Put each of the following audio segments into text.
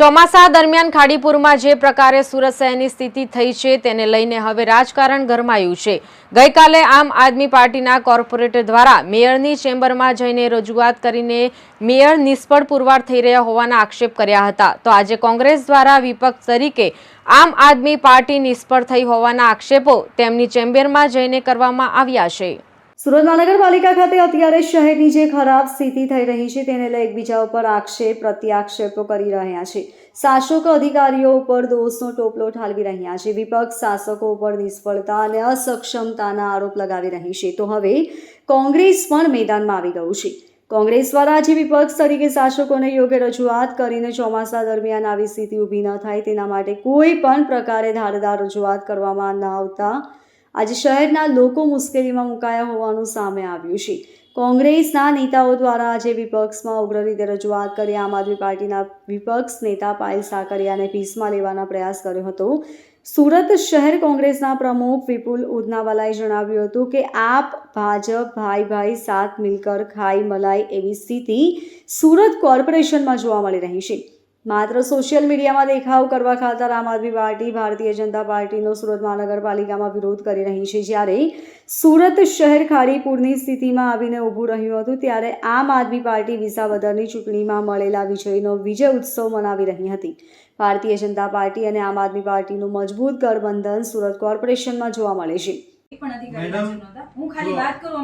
ચોમાસા દરમિયાન ખાડીપુરમાં જે પ્રકારે સુરત શહેરની સ્થિતિ થઈ છે તેને લઈને હવે રાજકારણ ગરમાયું છે। ગઈકાલે આમ આદમી પાર્ટીના કોર્પોરેટર દ્વારા મેયરની ચેમ્બરમાં જઈને રજૂઆત કરીને મેયર નિષ્ફળ પુરવાર થઈ રહ્યા હોવાના આક્ષેપ કર્યા હતા। તો આજે કોંગ્રેસ દ્વારા વિપક્ષ તરીકે આમ આદમી પાર્ટી નિષ્ફળ થઈ હોવાના આક્ષેપો તેમની ચેમ્બરમાં જઈને કરવામાં આવ્યા છે। સુરત મહાનગરપાલિકા ખાતે અત્યારે શહેરની જે ખરાબ સ્થિતિ થઈ રહી છે તેને લઈ એકબીજા ઉપર આક્ષેપ પ્રત્યાક્ષેપો કરી રહ્યા છે। શાસકો અધિકારીઓ ઉપર દોષનો ટોપલો ઠાલવી રહ્યા છે। વિપક્ષ શાસકો ઉપર નિષ્ફળતા અને અસક્ષમતાના આરોપ લગાવી રહી છે। તો હવે કોંગ્રેસ પણ મેદાનમાં આવી ગયું છે। કોંગ્રેસ દ્વારા આજે વિપક્ષ તરીકે શાસકોને યોગ્ય રજૂઆત કરીને ચોમાસા દરમિયાન આવી સ્થિતિ ઊભી ન થાય તેના માટે કોઈ પણ પ્રકારે ધારદાર રજૂઆત કરવામાં ન આવતા આજે શહેરના લોકો મુશ્કેલીમાં મુકાયા હોવાનું સામે આવ્યું છે। કોંગ્રેસના નેતાઓ દ્વારા આજે વિપક્ષમાં ઉગ્ર રીતે રજૂઆત કરી આમ આદમી પાર્ટીના વિપક્ષ નેતા પાયલ સાકરિયાને પીસમાં લેવાના પ્રયાસ કર્યો હતો। સુરત શહેર કોંગ્રેસના પ્રમુખ વિપુલ ઉધનાવાલાએ જણાવ્યું હતું કે આપ ભાજપ ભાઈ ભાઈ સાથ મિલકર ખાઈ મલાઈ એવી સ્થિતિ સુરત કોર્પોરેશનમાં જોવા મળી રહી છે। માત્ર સોશિયલ મીડિયામાં દેખાવ કરવા ખાતર આમ આદમી પાર્ટી ભારતીય જનતા પાર્ટીનો સુરત મહાનગરપાલિકામાં વિરોધ કરી રહી છે। જ્યારે સુરત શહેર ખાડીપુરની સ્થિતિમાં આવીને ઊભું રહ્યું હતું ત્યારે આમ આદમી પાર્ટી વિસાવદરની ચૂંટણીમાં મળેલા વિજયનો વિજય ઉત્સવ મનાવી રહી હતી। ભારતીય જનતા પાર્ટી અને આમ આદમી પાર્ટીનું મજબૂત ગઠબંધન સુરત કોર્પોરેશનમાં જોવા મળે છે।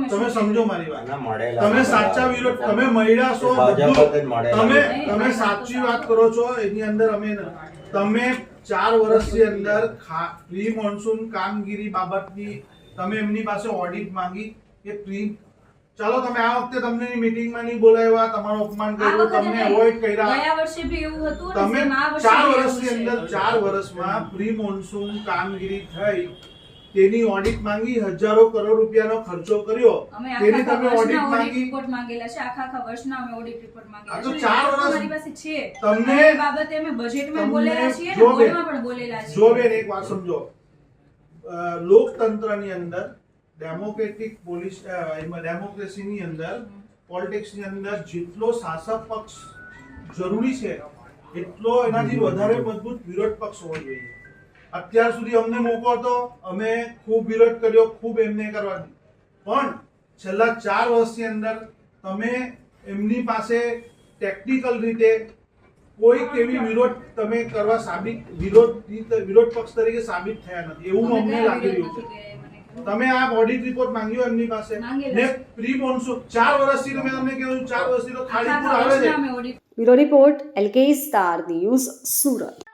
તમે સમજો મારી વાત, તમે સાચા વિરોધ, તમે મહિલા છો, તમે સાચી વાત કરો છો। એની અંદર અમે તમે 4 વર્ષની અંદર પ્રી મોન્સૂન કામગીરી બાબતની તમે એમની પાસે ઓડિટ માંગી કે પ્રી ચાલો તમે આ વખતે તમને મીટિંગમાં નહીં બોલાવ્યા, તમારું અપમાન કર્યું, તમને અવોઇડ કર્યા। ગયા વર્ષે બી એવું હતું, તમે 4 વર્ષની અંદર 4 વર્ષમાં પ્રી મોન્સૂન કામગીરી થઈ તેની ઓડિટ માંગી, હજારો કરોડ રૂપિયાનો ખર્ચો કર્યો, તેની તમે ઓડિટ માંગી, રિપોર્ટ માંગેલા છે, આખા વર્ષના અમે ઓડિટ રિપોર્ટ માંગેલા છે। તો 4 વર્ષ અમારી પાસે છે, તમને આ બાબતે અમે બજેટમાં બોલેલા છીએ અને બોર્ડમાં પણ બોલેલા છે। જો બેન એક વાત સમજો, લોકતંત્રની અંદર ડેમોક્રેટિક પોલિસ ડેમોક્રેસીની અંદર પોલિટિક્સની અંદર જેટલો શાસક પક્ષ જરૂરી છે એટલો એનાથી વધારે મજબૂત વિરોધ પક્ષ હોવો જોઈએ। અત્યાર સુધી અમને મોકો હતો, અમે ખૂબ વિરોધ કર્યો, ખૂબ એમને કરવા દીધું, પણ છેલ્લા 4 વર્ષની અંદર તમે એમની પાસે ટેકનિકલ રીતે કોઈ કેવી વિરોધ તમે કરવા વિરોધ પક્ષ તરીકે સાબિત થયા નથી એવું અમને લાગી રહ્યું છે। તમે આ ઓડિટ રિપોર્ટ માંગ્યો એમની પાસે ને પ્રી મોન્સૂન 4 વર્ષથી તમે તમને કહ્યું 4 વર્ષથી તો ખાડીપુર આવે છે। Bureau report LK star news Surat.